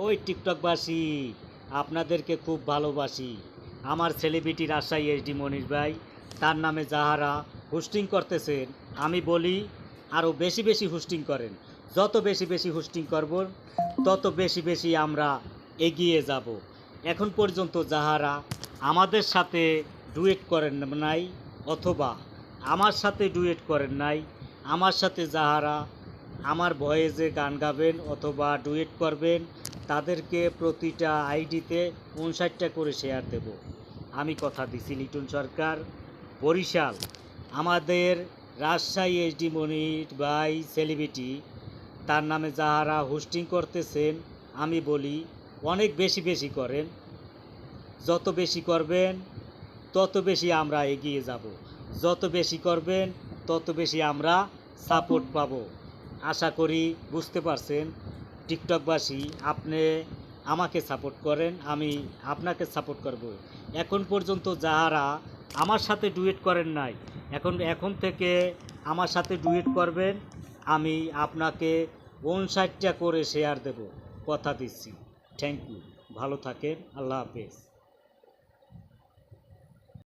ওই টিকটকবাসী, আপনাদেরকে খুব ভালোবাসি। আমার সেলিব্রিটি রাজশাহী এইচডি মনির ভাই, তার নামে যাহারা হোস্টিং করতেছেন, আমি বলি আরও বেশি বেশি হোস্টিং করেন। যত বেশি বেশি হোস্টিং করব, তত বেশি বেশি আমরা এগিয়ে যাব। এখন পর্যন্ত যাহারা আমাদের সাথে ডুয়েট করেন নাই, অথবা আমার সাথে ডুয়েট করেন নাই, আমার সাথে যাহারা আমার ভয়েসে গান গাবেন অথবা ডুয়েট করবেন, তাদেরকে প্রতিটা আইডিতে ৫৯টা করে শেয়ার দেব। আমি কথা দিছি। লিটন সরকার, বরিশাল। আমাদের রাজশাহী এইচডি মনির ভাই সেলিব্রিটি, তার নামে যাহারা হোস্টিং করতেছেন, আমি বলি অনেক বেশি বেশি করেন। যত বেশি করবেন তত বেশি আমরা এগিয়ে যাব। যত বেশি করবেন তত বেশি আমরা সাপোর্ট পাবো। আশা করি বুঝতে পারছেন। টিকটকবাসী, আপনি আমাকে সাপোর্ট করেন, আমি আপনাকে সাপোর্ট করব। এখন পর্যন্ত যাহারা আমার সাথে ডুয়েট করেন নাই, এখন থেকে আমার সাথে ডুয়েট করবেন। আমি আপনাকে ৫৯টা করে শেয়ার দেব, কথা দিচ্ছি। Thank you. ভালো থাকেন। আল্লাহ হাফেজ।